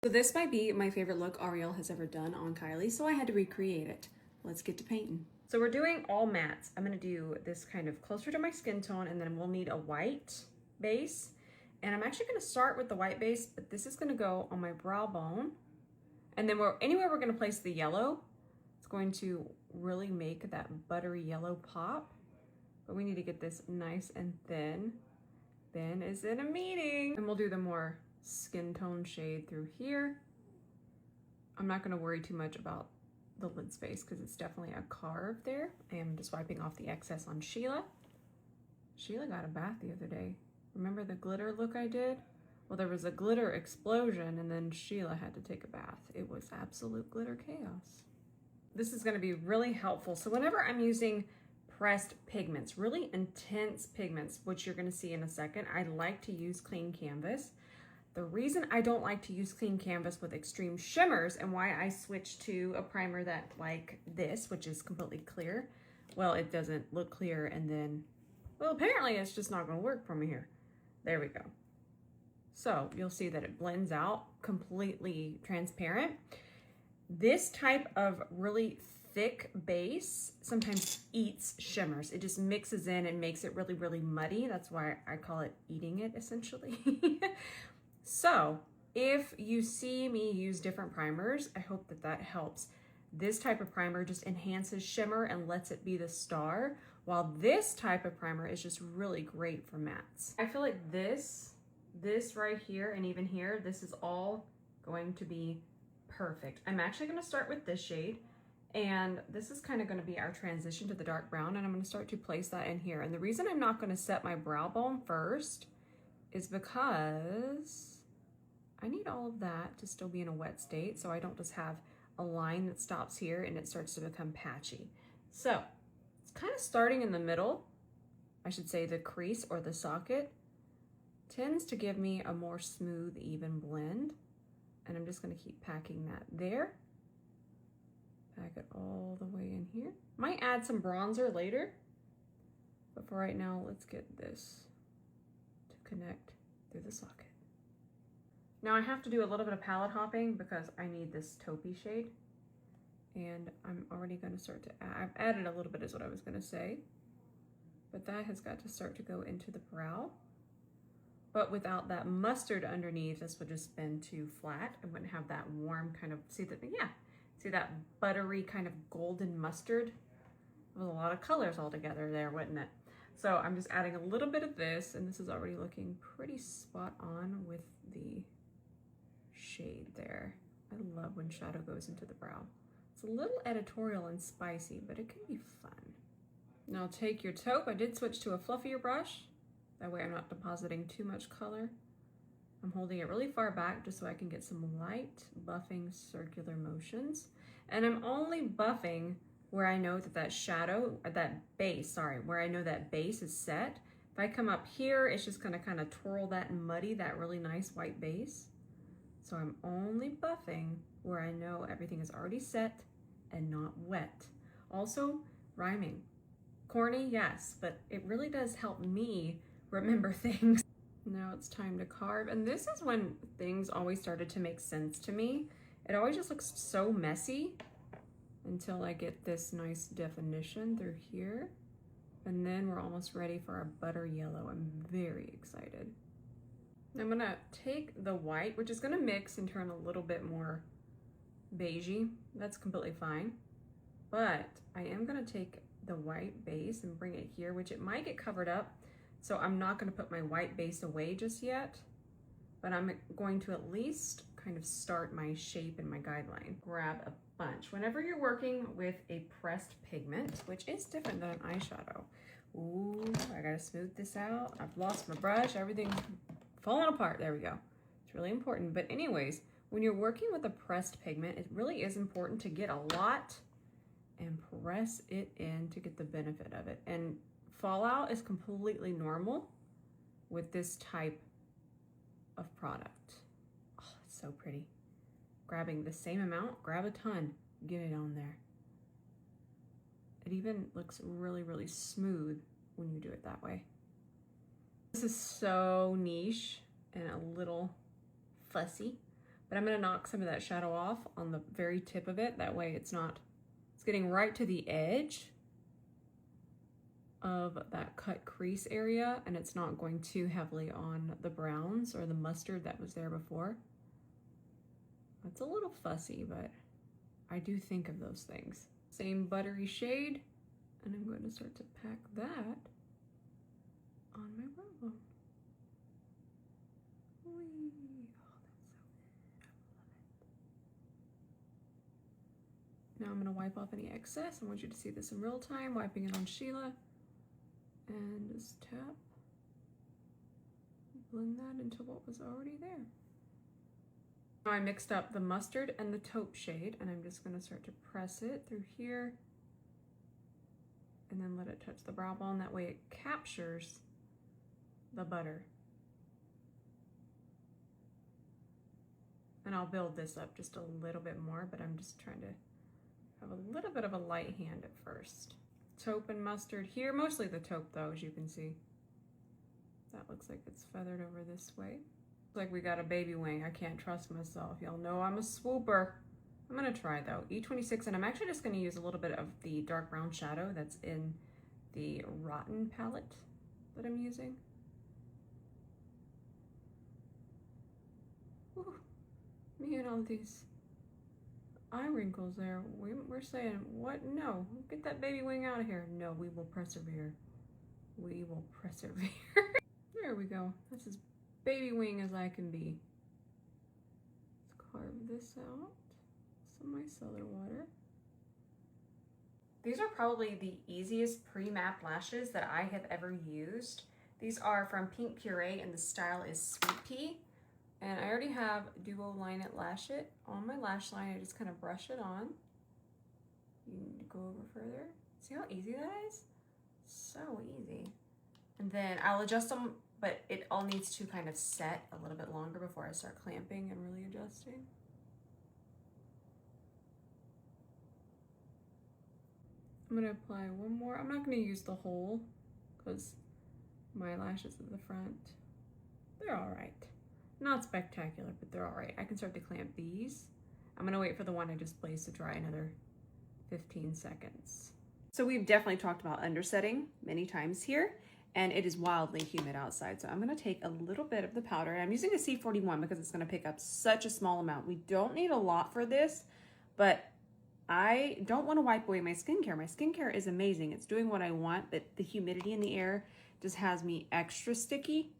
So this might be my favorite look Ariel has ever done on Kylie, so I had to recreate it. Let's get to painting. So we're doing all mattes. I'm gonna do this kind of closer to my skin tone, and then we'll need a white base. And I'm actually gonna start with the white base, but this is gonna go on my brow bone. And then anywhere we're gonna place the yellow, it's going to really make that buttery yellow pop. But we need to get this nice and thin. Ben is in a meeting. And we'll do the more skin tone shade through here. I'm not gonna worry too much about the lid space because it's definitely a carve there. I am just wiping off the excess on Sheila. Sheila got a bath the other day. Remember the glitter look I did? Well, there was a glitter explosion and then Sheila had to take a bath. It was absolute glitter chaos. This is gonna be really helpful. So whenever I'm using pressed pigments, really intense pigments, which you're gonna see in a second, I like to use clean canvas. The reason I don't like to use clean canvas with extreme shimmers and why I switched to a primer that like this, which is completely clear. Well, it doesn't look clear and then, well, apparently it's just not gonna work for me here. There we go. So you'll see that it blends out completely transparent. This type of really thick base sometimes eats shimmers. It just mixes in and makes it really, really muddy. That's why I call it eating it essentially. So if you see me use different primers, I hope that that helps. This type of primer just enhances shimmer and lets it be the star, while this type of primer is just really great for mattes. I feel like this right here and even here, this is all going to be perfect. I'm actually gonna start with this shade, and this is kind of gonna be our transition to the dark brown, and I'm gonna start to place that in here. And the reason I'm not gonna set my brow bone first is because I need all of that to still be in a wet state, so I don't just have a line that stops here and it starts to become patchy. So it's kind of starting in the middle. I should say the crease or the socket tends to give me a more smooth, even blend. And I'm just gonna keep packing that there. Pack it all the way in here. Might add some bronzer later, but for right now, let's get this to connect through the socket. Now I have to do a little bit of palette hopping because I need this taupey shade. And I'm already gonna start to add, I've added a little bit is what I was gonna say, but that has got to start to go into the brow. But without that mustard underneath, this would just been too flat. I wouldn't have that warm kind of, see that buttery kind of golden mustard? With a lot of colors all together there, wouldn't it? So I'm just adding a little bit of this, and this is already looking pretty spot on with the shade there. I love when shadow goes into the brow. It's a little editorial and spicy, but it can be fun. Now take your taupe. I did switch to a fluffier brush. That way I'm not depositing too much color. I'm holding it really far back just so I can get some light buffing circular motions. And I'm only buffing where I know that shadow, where I know that base is set. If I come up here, it's just gonna kind of twirl that and muddy that really nice white base. So I'm only buffing where I know everything is already set and not wet. Also, rhyming. Corny, yes, but it really does help me remember things. Now it's time to carve, and this is when things always started to make sense to me. It always just looks so messy until I get this nice definition through here. And then we're almost ready for our butter yellow. I'm very excited. I'm gonna take the white, which is gonna mix and turn a little bit more beigey. That's completely fine. But I am gonna take the white base and bring it here, which it might get covered up. So I'm not gonna put my white base away just yet, but I'm going to at least kind of start my shape and my guideline. Grab a bunch. Whenever you're working with a pressed pigment, which is different than an eyeshadow. Ooh, I gotta smooth this out. I've lost my brush, everything's falling apart. There we go. It's really important. But anyways, when you're working with a pressed pigment, it really is important to get a lot and press it in to get the benefit of it. And fallout is completely normal with this type of product. Oh, it's so pretty. Grabbing the same amount, grab a ton, get it on there. It even looks really, really smooth when you do it that way. This is so niche and a little fussy, but I'm gonna knock some of that shadow off on the very tip of it. That way it's getting right to the edge of that cut crease area, and it's not going too heavily on the browns or the mustard that was there before. That's a little fussy, but I do think of those things. Same buttery shade, and I'm going to start to pack that on my brow bone. Whee. Oh, that's so good. I love it. Now I'm going to wipe off any excess. I want you to see this in real time, wiping it on Sheila. And just tap, blend that into what was already there. Now I mixed up the mustard and the taupe shade, and I'm just going to start to press it through here and then let it touch the brow bone. That way it captures the butter. And I'll build this up just a little bit more, but I'm just trying to have a little bit of a light hand at first. Taupe and mustard here, mostly the taupe though, as you can see. That looks like it's feathered over this way. Looks like we got a baby wing. I can't trust myself. Y'all know I'm a swooper. I'm gonna try though, 𝗕𝗃, and I'm actually just gonna use a little bit of the dark brown shadow that's in the Rotten palette that I'm using. Ooh, me and all these eye wrinkles there. We're saying, what? No, get that baby wing out of here. No, we will persevere. We will persevere. There we go. That's as baby wing as I can be. Let's carve this out. Some micellar water. These are probably the easiest pre-mapped lashes that I have ever used. These are from Pink Puree, and the style is Sweet Pea. And I already have Duo Line It Lash It on my lash line. I just kind of brush it on. You need to go over further. See how easy that is? So easy. And then I'll adjust them, but it all needs to kind of set a little bit longer before I start clamping and really adjusting. I'm gonna apply one more. I'm not gonna use the whole because my lashes at the front, they're all right. Not spectacular, but they're all right. I can start to clamp these. I'm gonna wait for the one I just placed to dry another 15 seconds. So we've definitely talked about undersetting many times here, and it is wildly humid outside. So I'm gonna take a little bit of the powder, and I'm using a C41 because it's gonna pick up such a small amount. We don't need a lot for this, but I don't wanna wipe away my skincare. My skincare is amazing. It's doing what I want, but the humidity in the air just has me extra sticky,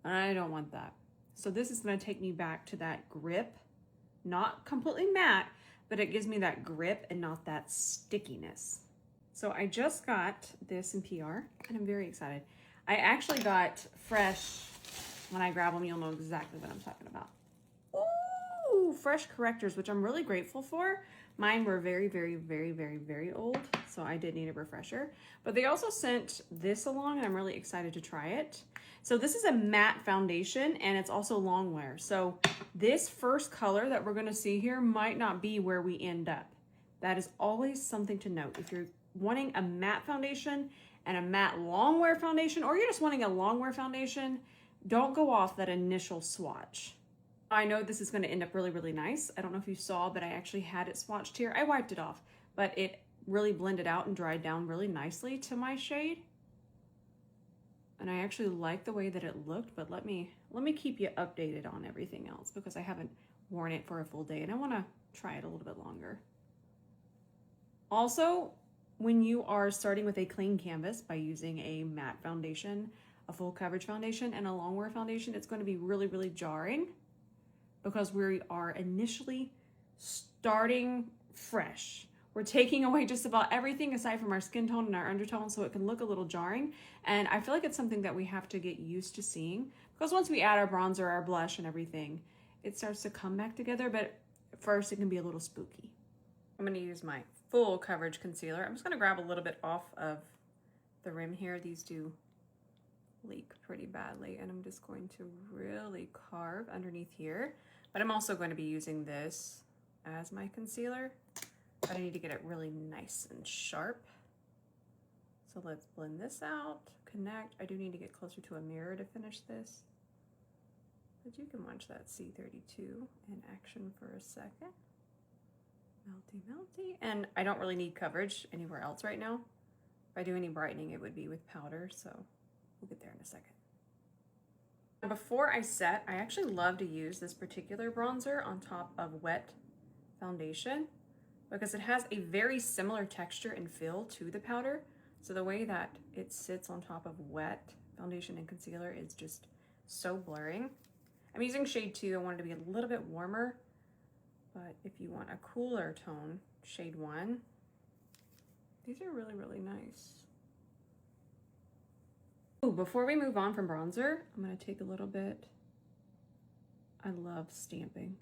and I don't want that. So this is gonna take me back to that grip, not completely matte, but it gives me that grip and not that stickiness. So I just got this in PR, and I'm very excited. I actually got fresh. When I grab them, you'll know exactly what I'm talking about. Ooh, fresh correctors, which I'm really grateful for. Mine were very, very, very, very, very old, so I did need a refresher. But they also sent this along, and I'm really excited to try it. So this is a matte foundation, and it's also long wear. So this first color that we're gonna see here might not be where we end up. That is always something to note. If you're wanting a matte foundation and a matte long wear foundation, or you're just wanting a long wear foundation, don't go off that initial swatch. I know this is gonna end up really, really nice. I don't know if you saw, but I actually had it swatched here. I wiped it off, but it really blended out and dried down really nicely to my shade. And I actually like the way that it looked, but let me keep you updated on everything else because I haven't worn it for a full day and I wanna try it a little bit longer. Also, when you are starting with a clean canvas by using a matte foundation, a full coverage foundation, and a long wear foundation, it's gonna be really, really jarring because we are initially starting fresh. We're taking away just about everything aside from our skin tone and our undertone, so it can look a little jarring. And I feel like it's something that we have to get used to seeing because once we add our bronzer, our blush, and everything, it starts to come back together, but at first it can be a little spooky. I'm gonna use my full coverage concealer. I'm just gonna grab a little bit off of the rim here. These do leak pretty badly, and I'm just going to really carve underneath here. But I'm also going to be using this as my concealer. But I need to get it really nice and sharp. So let's blend this out, connect. I do need to get closer to a mirror to finish this. But you can watch that 𝗕𝗘𝗧𝗬 in action for a second. Melty, melty. And I don't really need coverage anywhere else right now. If I do any brightening, it would be with powder, so we'll get there in a second. Before I set, I actually love to use this particular bronzer on top of wet foundation because it has a very similar texture and feel to the powder. So the way that it sits on top of wet foundation and concealer is just so blurring. I'm using shade 2. I wanted to be a little bit warmer, but if you want a cooler tone, shade 1. These are really, really nice. Ooh, before we move on from bronzer, I'm gonna take a little bit. I love stamping.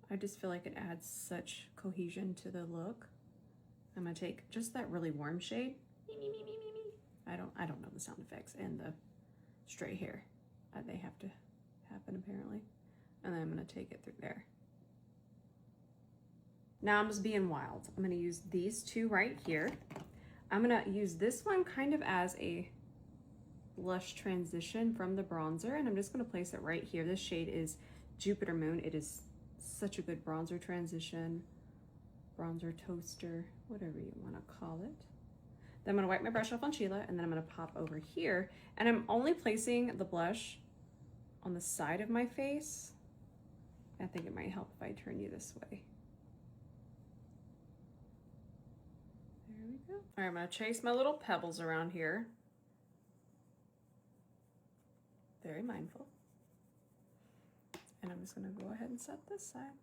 I just feel like it adds such cohesion to the look. I'm gonna take just that really warm shade. I don't know the sound effects and the stray hair. They have to happen apparently. And then I'm gonna take it through there. Now I'm just being wild. I'm gonna use these two right here. I'm gonna use this one kind of as a blush transition from the bronzer, and I'm just gonna place it right here. This shade is Jupiter Moon. It is such a good bronzer transition, bronzer toaster, whatever you wanna call it. Then I'm gonna wipe my brush off on Sheila, and then I'm gonna pop over here, and I'm only placing the blush on the side of my face. I think it might help if I turn you this way. There we go. All right, I'm gonna chase my little pebbles around here. Very mindful. And I'm just gonna go ahead and set this side.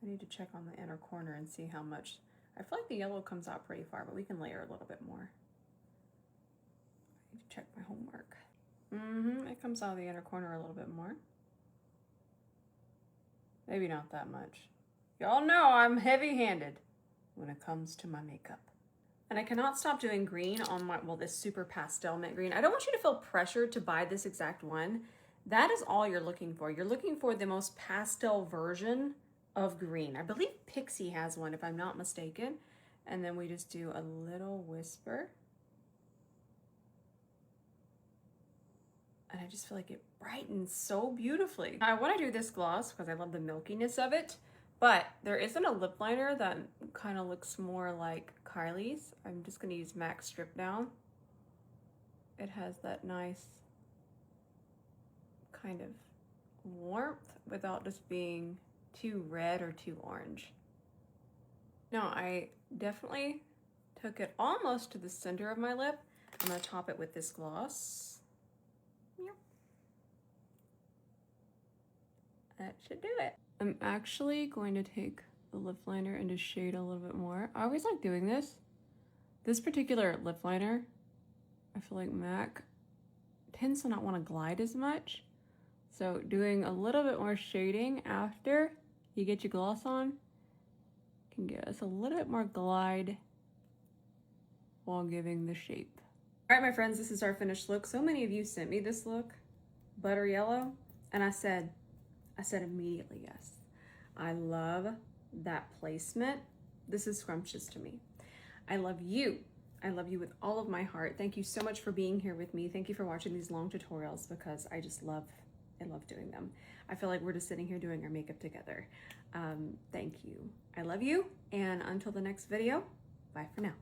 I need to check on the inner corner and see how much. I feel like the yellow comes out pretty far, but we can layer a little bit more. I need to check my homework. It comes out of the inner corner a little bit more. Maybe not that much. Y'all know I'm heavy-handed when it comes to my makeup. And I cannot stop doing green on my, well, this super pastel mint green. I don't want you to feel pressured to buy this exact one. That is all you're looking for. You're looking for the most pastel version of green. I believe Pixie has one, if I'm not mistaken. And then we just do a little whisper. And I just feel like it brightens so beautifully. I want to do this gloss because I love the milkiness of it. But there isn't a lip liner that kind of looks more like Kylie's. I'm just going to use MAC Strip Down. It has that nice kind of warmth without just being too red or too orange. No, I definitely took it almost to the center of my lip. I'm going to top it with this gloss. Yep. That should do it. I'm actually going to take the lip liner and just shade a little bit more. I always like doing this. This particular lip liner, I feel like MAC tends to not want to glide as much. So doing a little bit more shading after you get your gloss on can give us a little bit more glide while giving the shape. All right, my friends, this is our finished look. So many of you sent me this look, butter yellow, and I said immediately yes. I love that placement. This is scrumptious to me. I love you. I love you with all of my heart. Thank you so much for being here with me. Thank you for watching these long tutorials because I love doing them. I feel like we're just sitting here doing our makeup together. Thank you. I love you. And until the next video, bye for now.